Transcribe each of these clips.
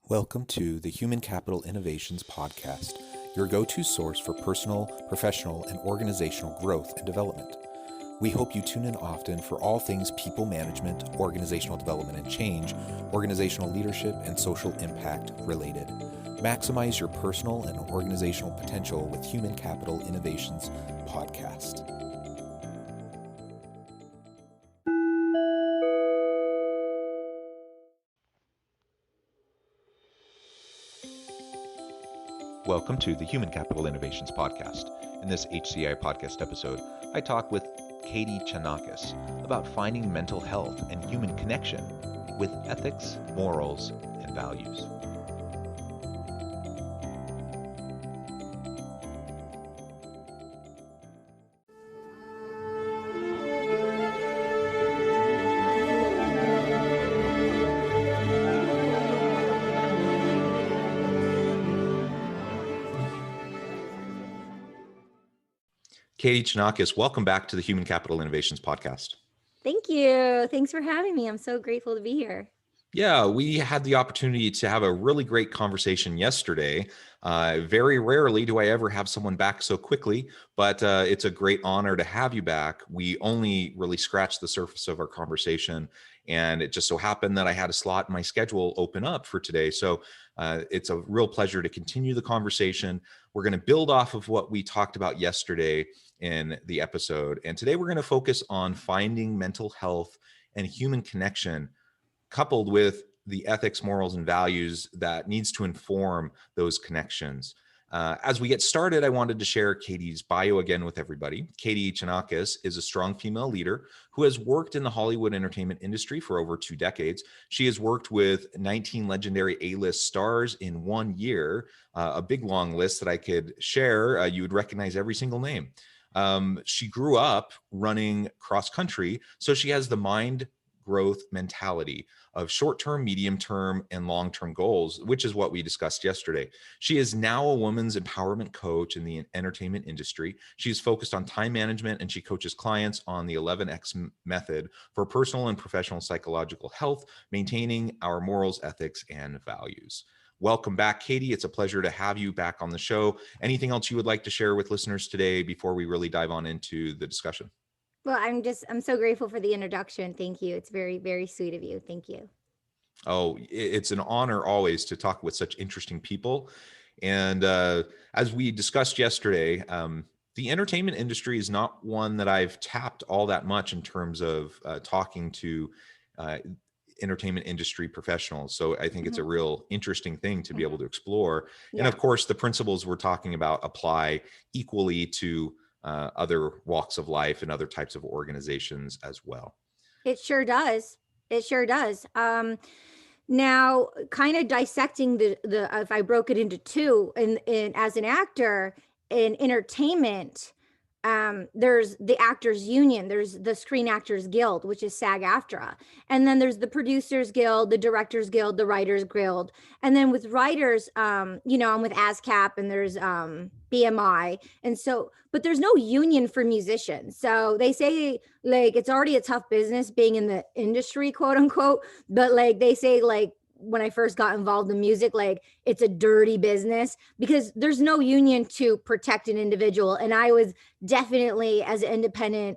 Welcome to the Human Capital Innovations Podcast, your go-to source for personal, professional, and organizational growth and development. We hope you tune in often for all things people management, organizational development and change, organizational leadership, and social impact related. Maximize your personal and organizational potential with Human Capital Innovations Podcast. Welcome to the Human Capital Innovations Podcast. In this HCI podcast episode, I talk with Katie Chanakis about finding mental health and human connection with ethics, morals, and values. Katie Chanakis, welcome back to the Human Capital Innovations Podcast. Thank you. Thanks for having me. I'm so grateful to be here. Yeah, we had the opportunity to have a really great conversation yesterday. Very rarely do I ever have someone back so quickly, but it's a great honor to have you back. We only really scratched the surface of our conversation, and it just so happened that I had a slot in my schedule open up for today. So it's a real pleasure to continue the conversation. We're going to build off of what we talked about yesterday in the episode. And today we're going to focus on finding mental health and human connection, coupled with the ethics, morals, and values that needs to inform those connections. As we get started, I wanted to share Katie's bio again with everybody. Katie Chanakis is a strong female leader who has worked in the Hollywood entertainment industry for over 2 decades. She has worked with 19 legendary A-list stars in 1 year, a big long list that I could share. You would recognize every single name. She grew up running cross country, so she has the mind growth mentality of short-term, medium-term, and long-term goals, which is what we discussed yesterday. She is now a women's empowerment coach in the entertainment industry. She's focused on time management, and she coaches clients on the 11X method for personal and professional psychological health, maintaining our morals, ethics, and values. Welcome back, Katie. It's a pleasure to have you back on the show. Anything else you would like to share with listeners today before we really dive on into the discussion? Well, I'm so grateful for the introduction. Thank you. It's very, very sweet of you. Thank you. Oh, it's an honor always to talk with such interesting people. And as we discussed yesterday, the entertainment industry is not one that I've tapped all that much in terms of talking to entertainment industry professionals. So I think it's a real interesting thing to be able to explore. Yeah. And of course, the principles we're talking about apply equally to other walks of life and other types of organizations as well. It sure does. It sure does. Now, kind of dissecting the if I broke it into two, in as an actor in entertainment, there's the Actors Union, there's the Screen Actors Guild, which is SAG-AFTRA, and then there's the Producers Guild, the Directors Guild, the Writers Guild, and then with writers, I'm with ASCAP, and there's BMI, and so, but there's no union for musicians. So they say like it's already a tough business being in the industry, quote unquote, but like they say like, when I first got involved in music, like it's a dirty business because there's no union to protect an individual. And I was definitely, as an independent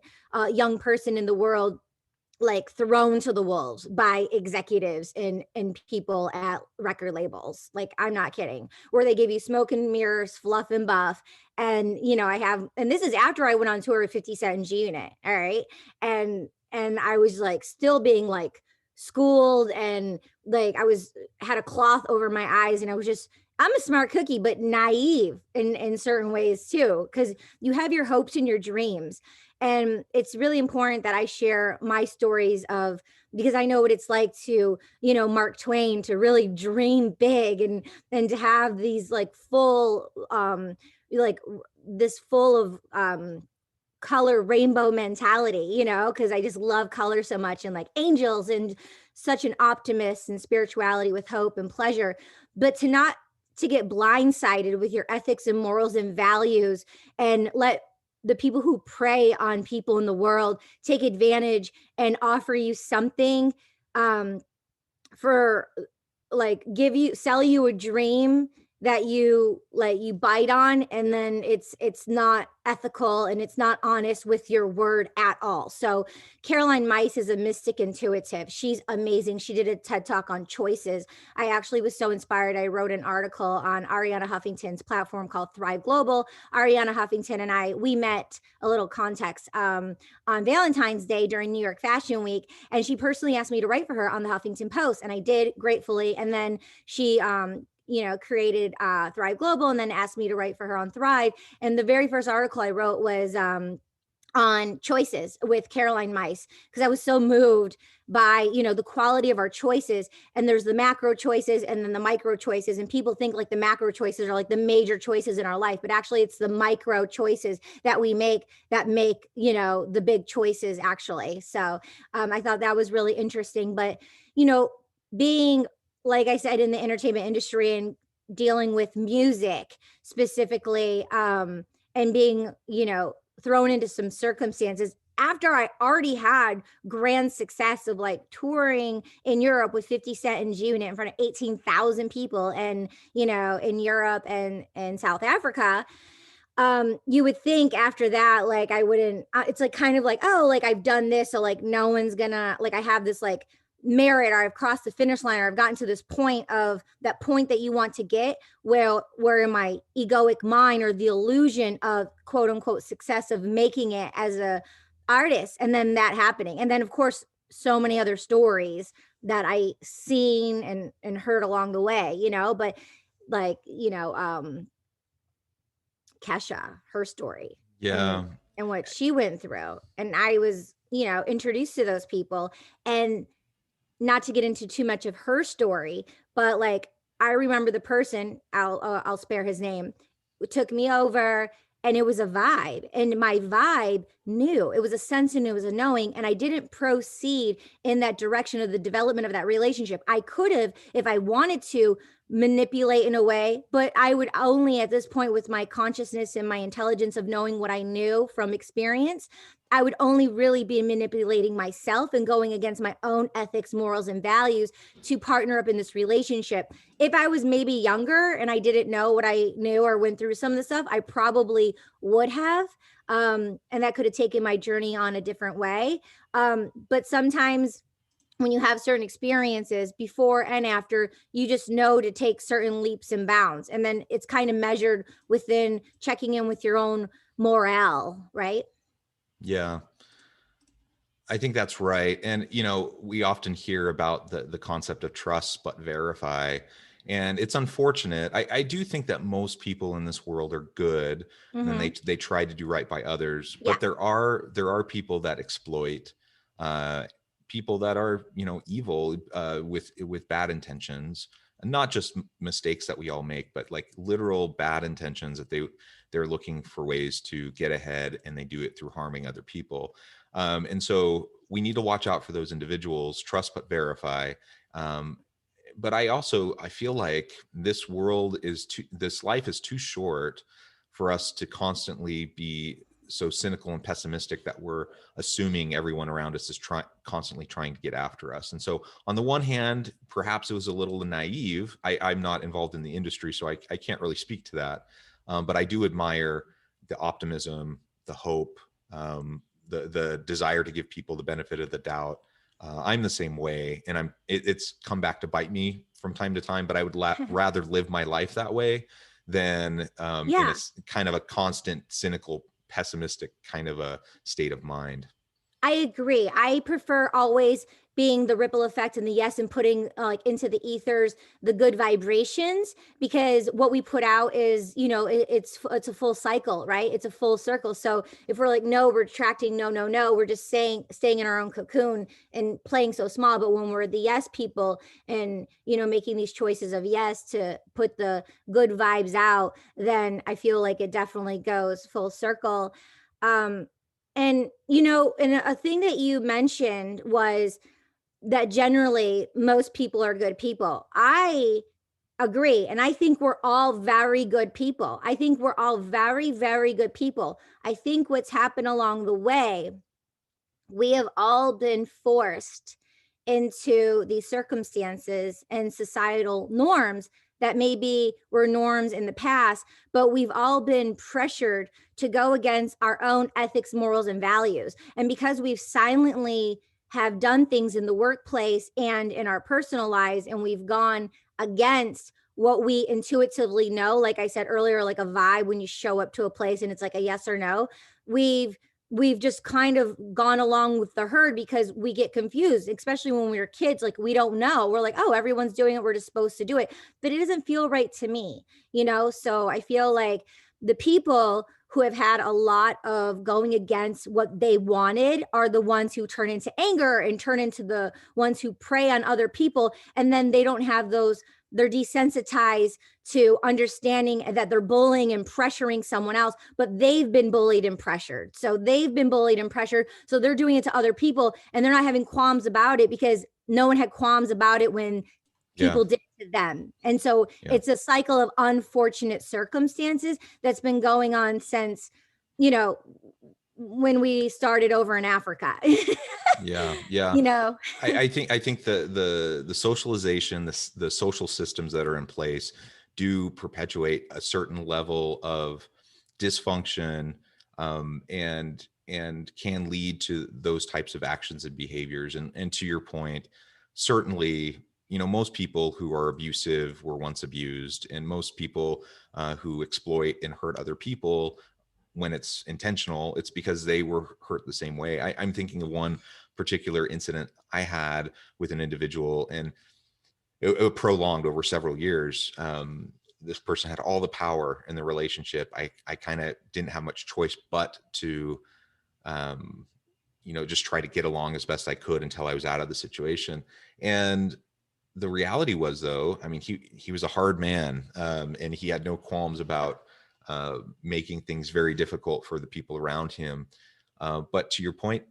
young person in the world, like thrown to the wolves by executives and people at record labels. Like, I'm not kidding, where they give you smoke and mirrors, fluff and buff. And, and this is after I went on tour with 50 Cent and G-Unit. All right. And I was like, still being like, schooled, and like had a cloth over my eyes, and I'm a smart cookie, but naive in certain ways too, because you have your hopes and your dreams. And it's really important that I share my stories because I know what it's like to, Mark Twain, to really dream big and to have these like full, this full of, color rainbow mentality, because I just love color so much, and like angels and such an optimist and spirituality with hope and pleasure, but to get blindsided with your ethics and morals and values and let the people who prey on people in the world take advantage and offer you something for like sell you a dream that you bite on, and then it's not ethical and it's not honest with your word at all. So Caroline Myss is a mystic intuitive. She's amazing. She did a TED Talk on choices. I actually was so inspired. I wrote an article on Ariana Huffington's platform called Thrive Global. Ariana Huffington and we met, a little context, on Valentine's Day during New York Fashion Week, and she personally asked me to write for her on the Huffington Post, and I did gratefully. And then she created Thrive Global, and then asked me to write for her on Thrive. And the very first article I wrote was on choices with Caroline Myss, because I was so moved by, the quality of our choices. And there's the macro choices and then the micro choices. And people think like the macro choices are like the major choices in our life, but actually it's the micro choices that we make that make, the big choices actually. So I thought that was really interesting. But, being, like I said, in the entertainment industry and dealing with music specifically, and being, thrown into some circumstances after I already had grand success of like touring in Europe with 50 Cent and G-Unit in front of 18,000 people, and, in Europe and South Africa. You would think after that, like I wouldn't, it's like kind of like, oh, like I've done this. So like no one's gonna, like I have this like merit, or I've crossed the finish line, or I've gotten to this point that you want to get, where in my egoic mind, or the illusion of quote unquote success of making it as a artist, and then that happening. And then of course, so many other stories that I seen and heard along the way, but like, Kesha, her story, Yeah. and what she went through. And I was, introduced to those people. And not to get into too much of her story, but like I remember the person, I'll spare his name, took me over, and it was a vibe, and my vibe knew, it was a sense and it was a knowing, and I didn't proceed in that direction of the development of that relationship. I could have, if I wanted to, manipulate in a way, but I would only, at this point, with my consciousness and my intelligence of knowing what I knew from experience, I would only really be manipulating myself and going against my own ethics, morals, and values to partner up in this relationship. If I was maybe younger and I didn't know what I knew or went through some of the stuff, I probably would have. And that could have taken my journey on a different way. But sometimes when you have certain experiences before and after, you just know to take certain leaps and bounds. And then it's kind of measured within checking in with your own morale, right? Yeah, I think that's right. And, we often hear about the concept of trust but verify. And it's unfortunate. I do think that most people in this world are good, and then Mm-hmm. they try to do right by others. Yeah. But there are people that exploit, uh, people that are, evil, with bad intentions, and not just mistakes that we all make, but like literal bad intentions, that they're looking for ways to get ahead, and they do it through harming other people. And so we need to watch out for those individuals, trust but verify. Um, but I feel like this life is too short for us to constantly be so cynical and pessimistic that we're assuming everyone around us is constantly trying to get after us. And so on the one hand, perhaps it was a little naive. I'm not involved in the industry, so I can't really speak to that. But I do admire the optimism, the hope, the desire to give people the benefit of the doubt. I'm the same way, and it's come back to bite me from time to time. But I would rather live my life that way than in a Yeah. kind of a constant cynical, pessimistic kind of a state of mind. I agree. I prefer always being the ripple effect and the yes, and putting like into the ethers the good vibrations, because what we put out is, it's a full cycle, right? It's a full circle. So if we're like, no, we're attracting, no, no, no, we're just staying in our own cocoon and playing so small. But when we're the yes people, and, making these choices of yes to put the good vibes out, then I feel like it definitely goes full circle. Um, and, and a thing that you mentioned was that generally most people are good people. I agree. And I think we're all very good people. I think we're all very, very good people. I think what's happened along the way, we have all been forced into these circumstances and societal norms that maybe were norms in the past, but we've all been pressured to go against our own ethics, morals, and values. And because we've silently have done things in the workplace and in our personal lives, and we've gone against what we intuitively know, like I said earlier, like a vibe when you show up to a place and it's like a yes or no, we've we've just kind of gone along with the herd because we get confused, especially when we were kids. Like, we don't know. We're like, oh, everyone's doing it. We're just supposed to do it. But it doesn't feel right to me, you know? So I feel like the people who have had a lot of going against what they wanted are the ones who turn into anger and turn into the ones who prey on other people. And then they don't have those, they're desensitized to understanding that they're bullying and pressuring someone else, but they've been bullied and pressured. So they've been bullied and pressured. So they're doing it to other people and they're not having qualms about it because no one had qualms about it when Yeah. people did it to them. And so Yeah. it's a cycle of unfortunate circumstances that's been going on since, you know, when we started over in Africa. Yeah. Yeah. You know. I think the socialization, the social systems that are in place do perpetuate a certain level of dysfunction, and can lead to those types of actions and behaviors. And to your point, certainly, most people who are abusive were once abused, and most people who exploit and hurt other people, when it's intentional, it's because they were hurt the same way. I'm thinking of one particular incident I had with an individual, and it prolonged over several years. This person had all the power in the relationship. I kind of didn't have much choice but to, um, just try to get along as best I could until I was out of the situation. And the reality was, though, I mean, he was a hard man, and he had no qualms about making things very difficult for the people around him. But to your point,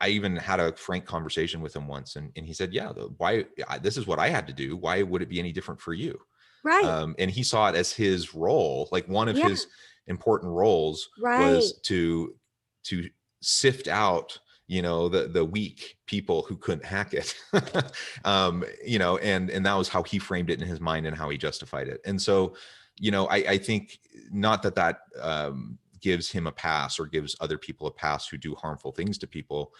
I even had a frank conversation with him once, and he said, "Yeah, why? This is what I had to do. Why would it be any different for you?" Right. And he saw it as his role, like one of Yeah. his important roles Right. was to sift out, the weak people who couldn't hack it. And that was how he framed it in his mind and how he justified it. And so, I think, not that gives him a pass or gives other people a pass who do harmful things to people,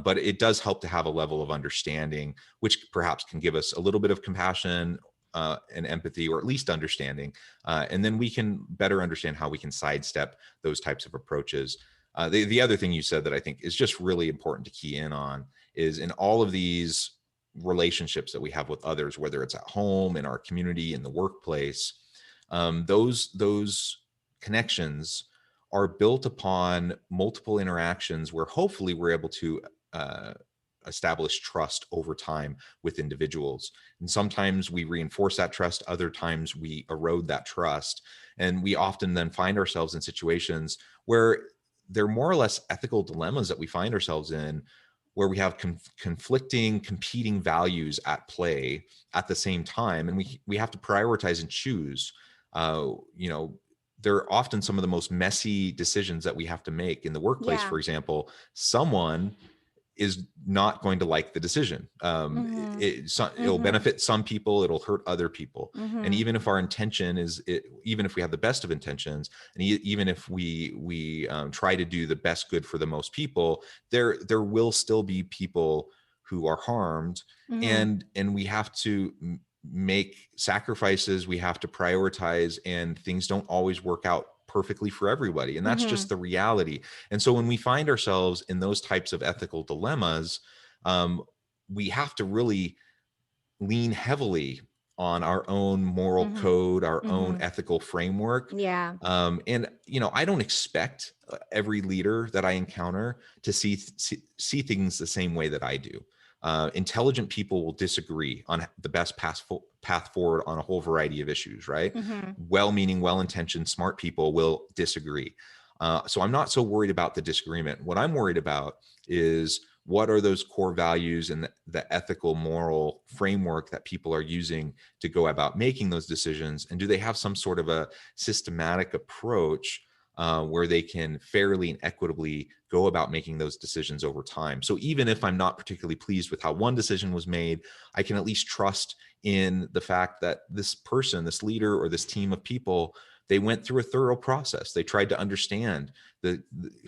but it does help to have a level of understanding, which perhaps can give us a little bit of compassion and empathy, or at least understanding. And then we can better understand how we can sidestep those types of approaches. The other thing you said that I think is just really important to key in on is, in all of these relationships that we have with others, whether it's at home, in our community, in the workplace, those connections are built upon multiple interactions where hopefully we're able to uh, establish trust over time with individuals. And sometimes we reinforce that trust, other times we erode that trust. And we often then find ourselves in situations where they're more or less ethical dilemmas that we find ourselves in, where we have conflicting, competing values at play at the same time. And we have to prioritize and choose. They're often some of the most messy decisions that we have to make in the workplace. Yeah. For example, someone is not going to like the decision. Mhm. It'll Mhm. benefit some people, it'll hurt other people. And Mhm. even if our intention even if we have the best of intentions, and even if we try to do the best good for the most people, there will still be people who are harmed, Mhm. and we have to make sacrifices, we have to prioritize, and things don't always work out perfectly for everybody, and that's just Mhm. the reality. And so when we find ourselves in those types of ethical dilemmas, um, we have to really lean heavily on our own moral Mhm. code, our own Mhm. ethical framework. Yeah. And I don't expect every leader that I encounter to see things the same way that I do. Intelligent people will disagree on the best path forward on a whole variety of issues, right? Mhm. Well-meaning, well-intentioned, smart people will disagree. So I'm not so worried about the disagreement. What I'm worried about is, what are those core values and the ethical, moral framework that people are using to go about making those decisions? And do they have some sort of a systematic approach where they can fairly and equitably go about making those decisions over time. So even if I'm not particularly pleased with how one decision was made, I can at least trust in the fact that this person, this leader, or this team of people, they went through a thorough process. They tried to understand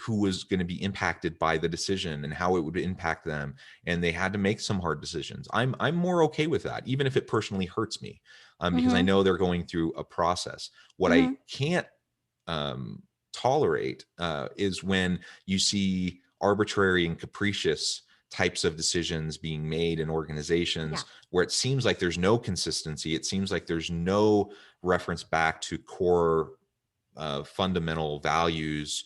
who was going to be impacted by the decision and how it would impact them, and they had to make some hard decisions. I'm more okay with that, even if it personally hurts me, because I Mm-hmm. know they're going through a process. What I Mm-hmm. can't tolerate is when you see arbitrary and capricious types of decisions being made in Yeah. organizations where it seems like there's no consistency. It seems like there's no reference back to core fundamental values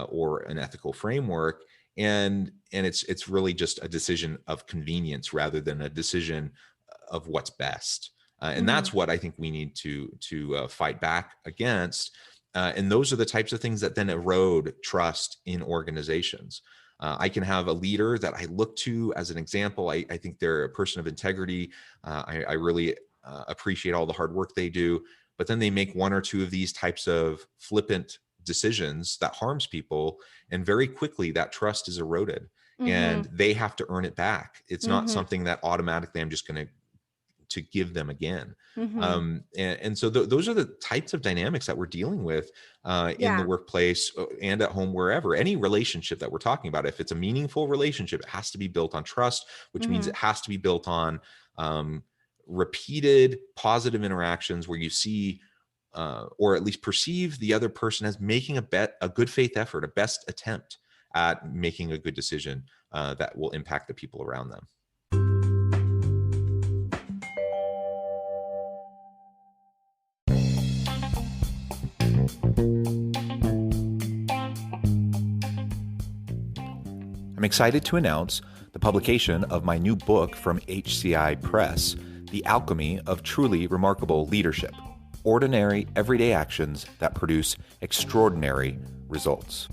or an ethical framework, and it's really just a decision of convenience rather than a decision of what's best. And Mm-hmm. that's what I think we need to fight back against. And those are the types of things that then erode trust in organizations. I can have a leader that I look to as an example. I think they're a person of integrity. I really appreciate all the hard work they do, but then they make one or two of these types of flippant decisions that harms people, and very quickly that trust is eroded, Mm-hmm. and they have to earn it back. It's not Mm-hmm. something that automatically I'm just going to give them again. Mm-hmm. And so those are the types of dynamics that we're dealing with in the Yeah. workplace and at home, wherever. Any relationship that we're talking about, if it's a meaningful relationship, it has to be built on trust, which means Mm-hmm. it has to be built on repeated positive interactions where you see or at least perceive the other person as making a good faith effort, a best attempt at making a good decision that will impact the people around them. I'm excited to announce the publication of my new book from HCI Press, The Alchemy of Truly Remarkable Leadership: Ordinary, Everyday Actions That Produce Extraordinary Results.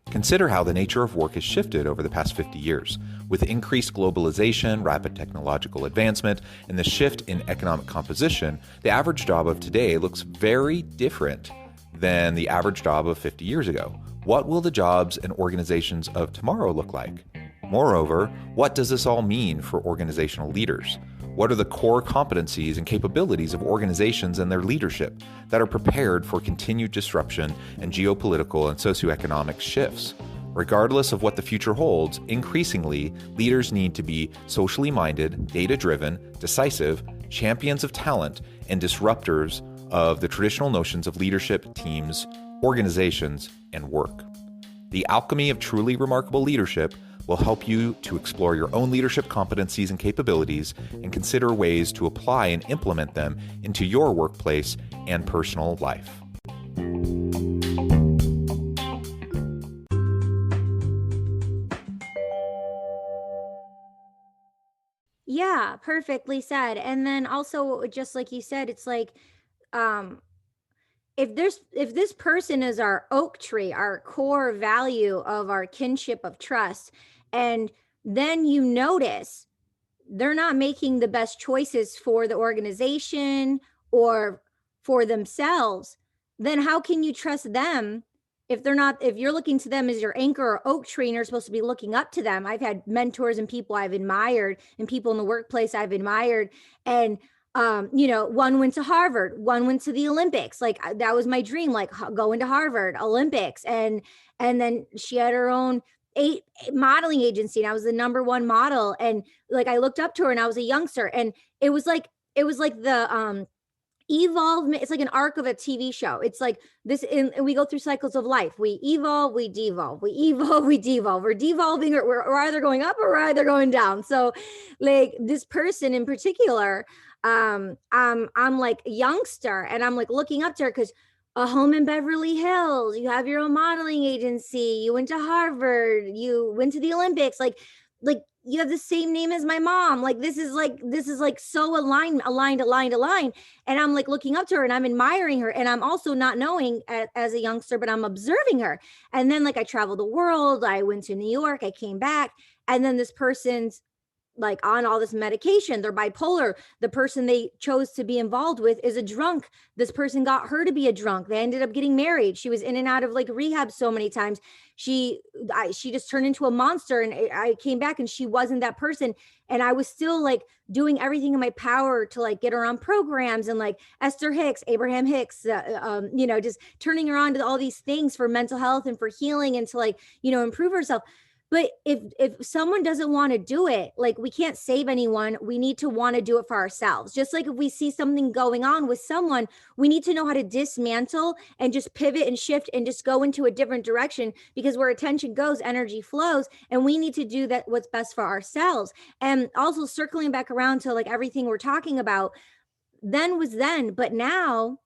Consider how the nature of work has shifted over the past 50 years. With increased globalization, rapid technological advancement, and the shift in economic composition, the average job of today looks very different than the average job of 50 years ago. What will the jobs and organizations of tomorrow look like? Moreover, what does this all mean for organizational leaders? What are the core competencies and capabilities of organizations and their leadership that are prepared for continued disruption and geopolitical and socioeconomic shifts? Regardless of what the future holds, increasingly, leaders need to be socially minded, data-driven, decisive, champions of talent, and disruptors of the traditional notions of leadership, teams, organizations, and work. The Alchemy of Truly Remarkable Leadership will help you to explore your own leadership competencies and capabilities and consider ways to apply and implement them into your workplace and personal life. Yeah, perfectly said. And then also, just like you said, it's like, um if this person is our oak tree, our core value of our kinship of trust, and then you notice they're not making the best choices for the organization or for themselves, then how can you trust them if they're not, if you're looking to them as your anchor or oak tree and you're supposed to be looking up to them? I've had mentors and people I've admired and people in the workplace I've admired, and one went to Harvard, one went to the Olympics. Like that was my dream, like going to Harvard, Olympics. And then she had her own eight modeling agency, and I was the number one model. And like I looked up to her and I was a youngster, and it was like the evolve. It's like an arc of a TV show. It's like this, and we go through cycles of life. We evolve, we devolve, we evolve, we devolve. We're devolving, or we're either going up or we're either going down. So like this person in particular, I'm like a youngster, and I'm like looking up to her because a home in Beverly Hills, you have your own modeling agency, you went to Harvard, you went to the Olympics, like you have the same name as my mom. Like this is like so aligned. And I'm like looking up to her and I'm admiring her, and I'm also not knowing as a youngster, but I'm observing her. And then like I traveled the world, I went to New York, I came back, and then this person's like on all this medication. They're bipolar. The person they chose to be involved with is a drunk. This person got her to be a drunk. They ended up getting married. She was in and out of like rehab so many times. She just turned into a monster, and I came back and she wasn't that person. And I was still like doing everything in my power to like get her on programs, and like Esther Hicks, Abraham Hicks, just turning her on to all these things for mental health and for healing and to like, improve herself. But if someone doesn't want to do it, like, we can't save anyone. We need to want to do it for ourselves. Just like if we see something going on with someone, we need to know how to dismantle and just pivot and shift and just go into a different direction, because where attention goes, energy flows, and we need to do that what's best for ourselves. And also circling back around to like everything we're talking about, then was then, but now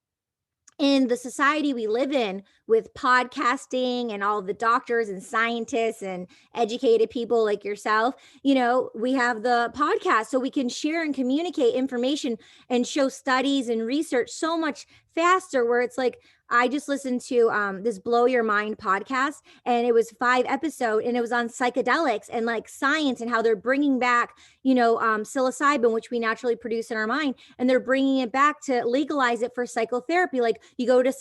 in the society we live in, with podcasting and all the doctors and scientists and educated people like yourself, we have the podcast, so we can share and communicate information and show studies and research so much faster, where it's like, I just listened to this Blow Your Mind podcast, and it was 5 episodes, and it was on psychedelics and like science and how they're bringing back, psilocybin, which we naturally produce in our mind, and they're bringing it back to legalize it for psychotherapy. Like, you go to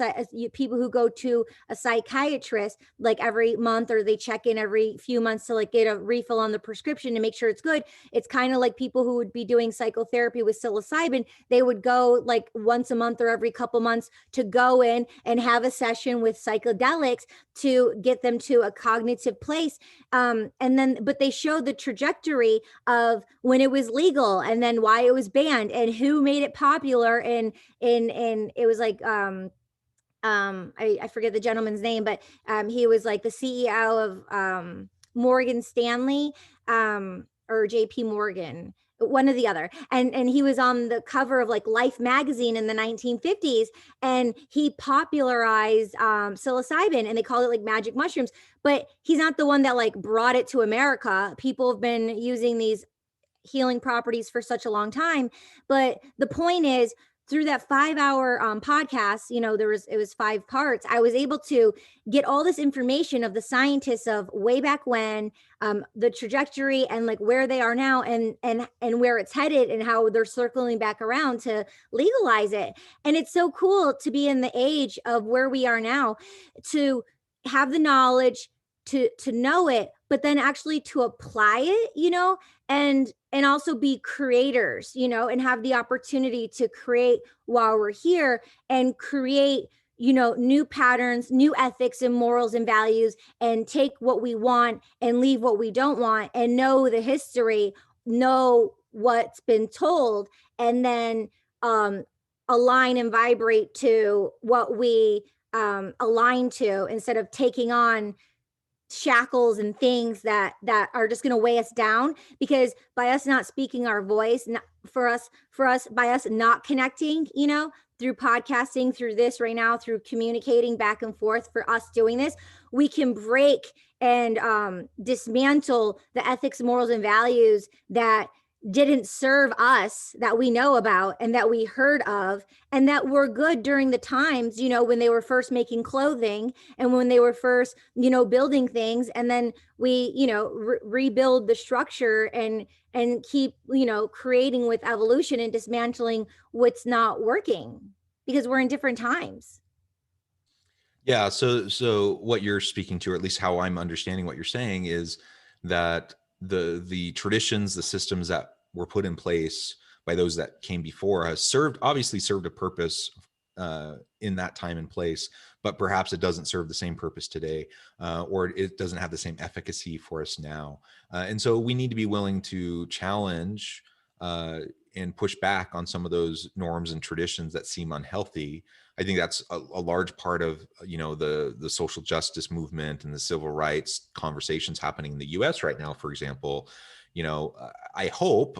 people who go to a psychiatrist like every month, or they check in every few months to like get a refill on the prescription to make sure it's good. It's kind of like people who would be doing psychotherapy with psilocybin. They would go like once a month or every couple months to go in and have a session with psychedelics to get them to a cognitive place. But they showed the trajectory of when it was legal, and then why it was banned, and who made it popular. And it was like, I forget the gentleman's name, but he was like the CEO of Morgan Stanley, or JP Morgan, one or the other. And he was on the cover of like Life magazine in the 1950s, and he popularized psilocybin, and they called it like magic mushrooms. But he's not the one that like brought it to America. People have been using these healing properties for such a long time. But the point is, through that 5-hour podcast, it was 5 parts. I was able to get all this information of the scientists of way back when, the trajectory, and like where they are now, and where it's headed, and how they're circling back around to legalize it. And it's so cool to be in the age of where we are now, to have the knowledge, to know it, but then actually to apply it, and also be creators, and have the opportunity to create while we're here, and create, new patterns, new ethics and morals and values, and take what we want and leave what we don't want, and know the history, know what's been told, and then align and vibrate to what we align to, instead of taking on shackles and things that are just going to weigh us down. Because by us not speaking our voice, by us not connecting, through podcasting, through this right now, through communicating back and forth, for us doing this, we can break and dismantle the ethics, morals, and values that didn't serve us, that we know about and that we heard of, and that were good during the times, when they were first making clothing, and when they were first, building things. And then we, rebuild the structure, and keep, creating with evolution, and dismantling what's not working, because we're in different times. Yeah. So what you're speaking to, or at least how I'm understanding what you're saying, is that the traditions, the systems that were put in place by those that came before has obviously served a purpose in that time and place, but perhaps it doesn't serve the same purpose today, or it doesn't have the same efficacy for us now. And so we need to be willing to challenge and push back on some of those norms and traditions that seem unhealthy. I think that's a large part of, the social justice movement and the civil rights conversations happening in the US right now, for example. I hope,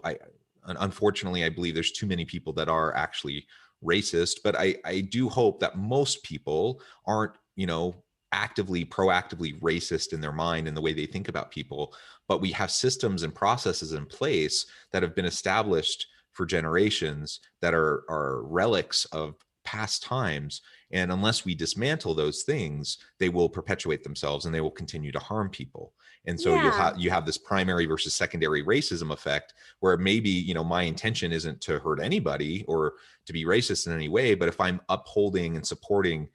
unfortunately, I believe there's too many people that are actually racist, but I do hope that most people aren't, proactively racist in their mind and the way they think about people. But we have systems and processes in place that have been established for generations that are relics of past times. And unless we dismantle those things, they will perpetuate themselves and they will continue to harm people. And so Yeah. you have this primary versus secondary racism effect, where maybe, you know, my intention isn't to hurt anybody or to be racist in any way, but if I'm upholding and supporting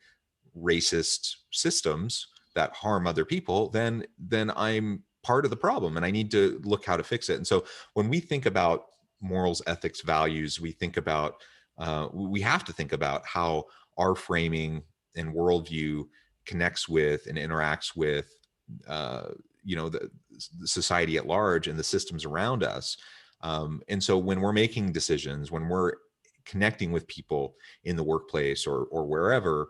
racist systems that harm other people, then I'm part of the problem and I need to look how to fix it. And so when we think about morals, ethics, values, we think about we have to think about how our framing and worldview connects with and interacts with uh, you know, the society at large and the systems around us. And so when we're making decisions, when we're connecting with people in the workplace or wherever,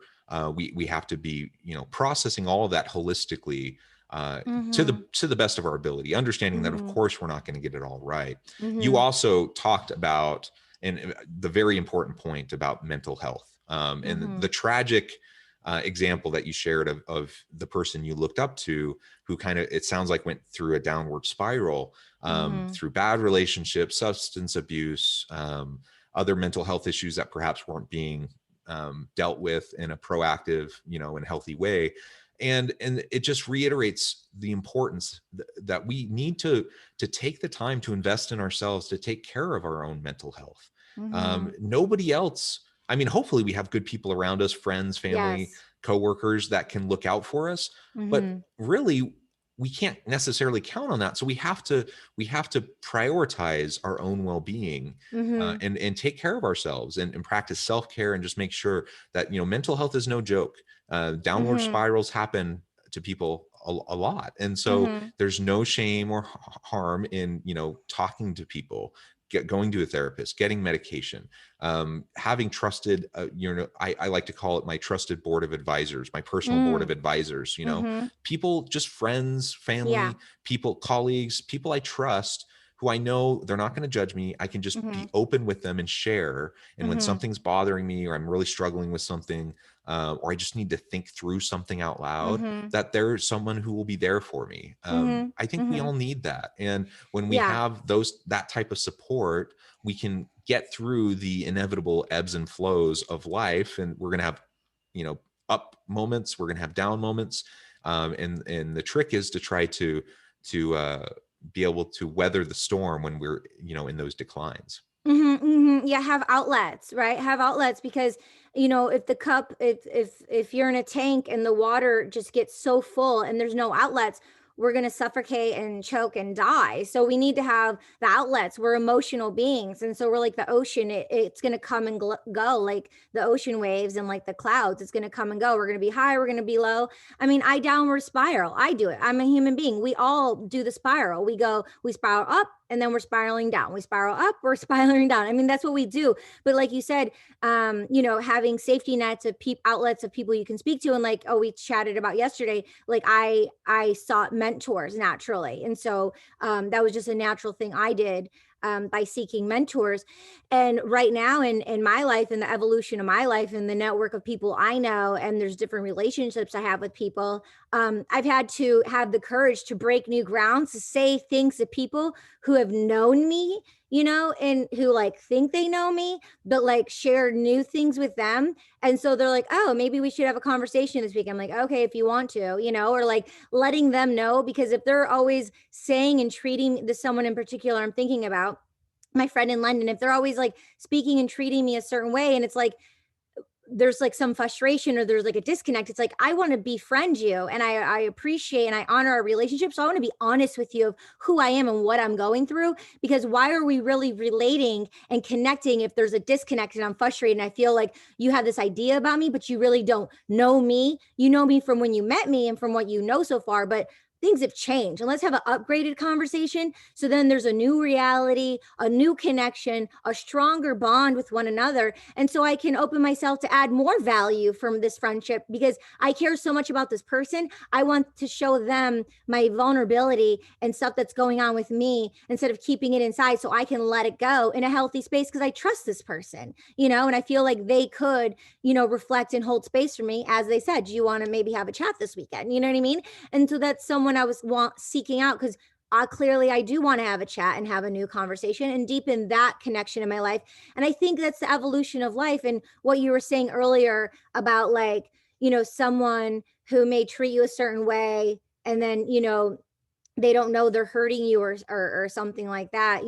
we have to be, you know, processing all of that holistically, Mm-hmm. to the best of our ability, understanding that of Mm-hmm. course we're not going to get it all right. You Mm-hmm. also talked about, and the very important point about mental health, and Mm-hmm. the tragic example that you shared of the person you looked up to, who kind of, it sounds like, went through a downward spiral, Mm-hmm. through bad relationships, substance abuse, other mental health issues that perhaps weren't being dealt with in a proactive, you know, and healthy way. And it just reiterates the importance that we need to take the time to invest in ourselves, to take care of our own mental health. Mm-hmm. Nobody else, I mean, hopefully we have good people around us, friends, family, Yes. coworkers that can look out for us, but Mm-hmm. really we can't necessarily count on that. So we have to prioritize our own well-being, Mm-hmm. and take care of ourselves, and practice self-care, and just make sure that, you know, mental health is no joke. Downward Mm-hmm. spirals happen to people a lot, and so Mm-hmm. there's no shame or harm in, you know, talking to people, going to a therapist, getting medication, having trusted, you know, I like to call it my trusted board of advisors, my personal board of Mm. advisors, you know, Mm-hmm. people, just friends, Yeah. family, people, colleagues, people I trust, who I know they're not going to judge me. I can just Mm-hmm. be open with them and share. And when Mm-hmm. something's bothering me, or I'm really struggling with something, or I just need to think through something out loud, Mm-hmm. that there's someone who will be there for me. Mm-hmm. I think we Mm-hmm. all need that. And when we Yeah. have that type of support, we can get through the inevitable ebbs and flows of life. And we're going to have, you know, up moments, we're going to have down moments. And the trick is to try to be able to weather the storm when we're, you know, in those declines. Mhm, mhm. Yeah, have outlets, right? Have outlets because, you know, if the cup, if you're in a tank and the water just gets so full and there's no outlets, we're going to suffocate and choke and die. So we need to have the outlets. We're emotional beings. And so we're like the ocean. It's going to come and go like the ocean waves and like the clouds. It's going to come and go. We're going to be high. We're going to be low. I mean, I downward spiral. I do it. I'm a human being. We all do the spiral. We spiral up and then we're spiraling down. We spiral up, we're spiraling down. I mean, that's what we do. But like you said, you know, having safety nets of outlets of people you can speak to, and like, oh, we chatted about yesterday, like I sought mentors naturally. And so that was just a natural thing I did, by seeking mentors. And right now in my life, in the evolution of my life and the network of people I know, and there's different relationships I have with people, I've had to have the courage to break new grounds, to say things to people who have known me, you know, and who like think they know me, but like share new things with them. And so they're like, oh, maybe we should have a conversation this week. I'm like, okay, if you want to, you know, or like letting them know, because if they're always saying and treating this someone in particular I'm thinking about, my friend in London, if they're always like speaking and treating me a certain way, and it's like there's like some frustration or there's like a disconnect, it's like I want to befriend you and I appreciate and I honor our relationship, so I want to be honest with you of who I am and what I'm going through, because why are we really relating and connecting if there's a disconnect and I'm frustrated and I feel like you have this idea about me but you really don't know me. You know me from when you met me and from what you know so far, but things have changed, and let's have an upgraded conversation, so then there's a new reality, a new connection, a stronger bond with one another, and so I can open myself to add more value from this friendship because I care so much about this person. I want to show them my vulnerability and stuff that's going on with me instead of keeping it inside, so I can let it go in a healthy space because I trust this person, you know, and I feel like they could, you know, reflect and hold space for me. As they said, do you want to maybe have a chat this weekend? You know what I mean? And so that's someone I was seeking out because clearly I do want to have a chat and have a new conversation and deepen that connection in my life. And I think that's the evolution of life. And what you were saying earlier about, like, someone who may treat you a certain way, and then, they don't know they're hurting you, or something like that,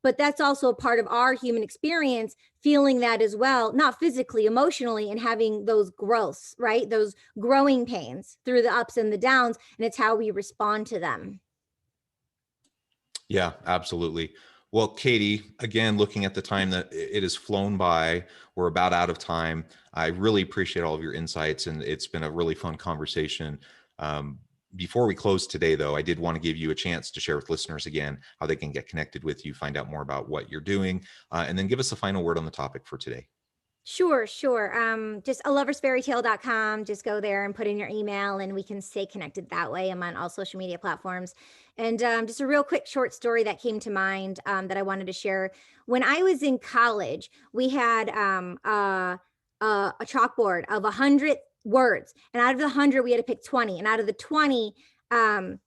but that's also a part of our human experience, feeling that as well, not physically, emotionally, and having those growths, right? Those growing pains through the ups and the downs. And it's how we respond to them. Yeah, absolutely. Well, Katie, again, looking at the time that it has flown by, we're about out of time. I really appreciate all of your insights, and it's been a really fun conversation. Before we close today, though, I did want to give you a chance to share with listeners again how they can get connected with you, find out more about what you're doing, and then give us a final word on the topic for today. Sure, sure. Just aloversfairytale.com. Just go there and put in your email, and we can stay connected that way. I'm on all social media platforms. And just a real quick short story that came to mind, that I wanted to share. When I was in college, we had a chalkboard of 100 words, and out of the 100, we had to pick 20. And out of the 20, out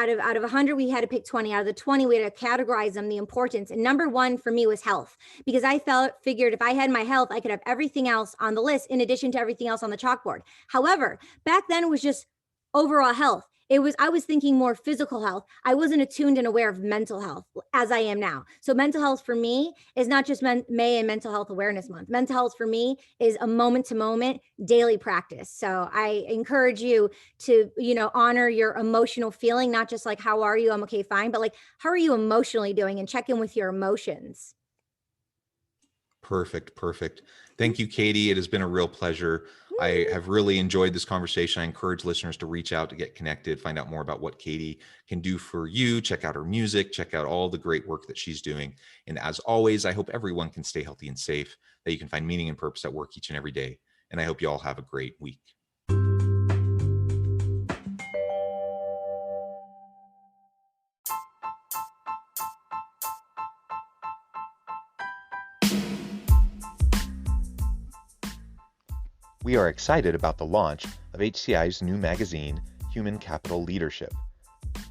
of 100, we had to pick 20. Out of the 20, we had to categorize them, the importance. And number one for me was health, because I figured if I had my health, I could have everything else on the list in addition to everything else on the chalkboard. However, back then it was just overall health. I was thinking more physical health. I wasn't attuned and aware of mental health as I am now. So mental health for me is not just May and Mental Health Awareness Month. Mental health for me is a moment to moment daily practice. So I encourage you to, honor your emotional feeling, not just like, how are you? I'm okay, fine. But like, how are you emotionally doing, and check in with your emotions. Perfect. Perfect. Thank you, Katie. It has been a real pleasure. I have really enjoyed this conversation. I encourage listeners to reach out, to get connected, find out more about what Katie can do for you, check out her music, check out all the great work that she's doing. And as always, I hope everyone can stay healthy and safe, that you can find meaning and purpose at work each and every day. And I hope you all have a great week. We are excited about the launch of HCI's new magazine, Human Capital Leadership.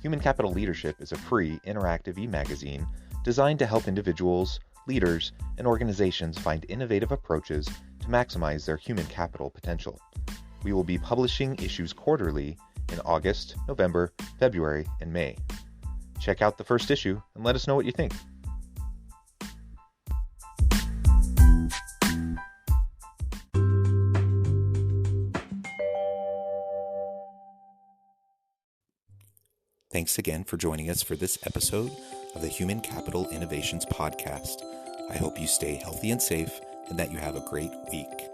Human Capital Leadership is a free, interactive e-magazine designed to help individuals, leaders, and organizations find innovative approaches to maximize their human capital potential. We will be publishing issues quarterly in August, November, February, and May. Check out the first issue and let us know what you think. Thanks again for joining us for this episode of the Human Capital Innovations Podcast. I hope you stay healthy and safe, and that you have a great week.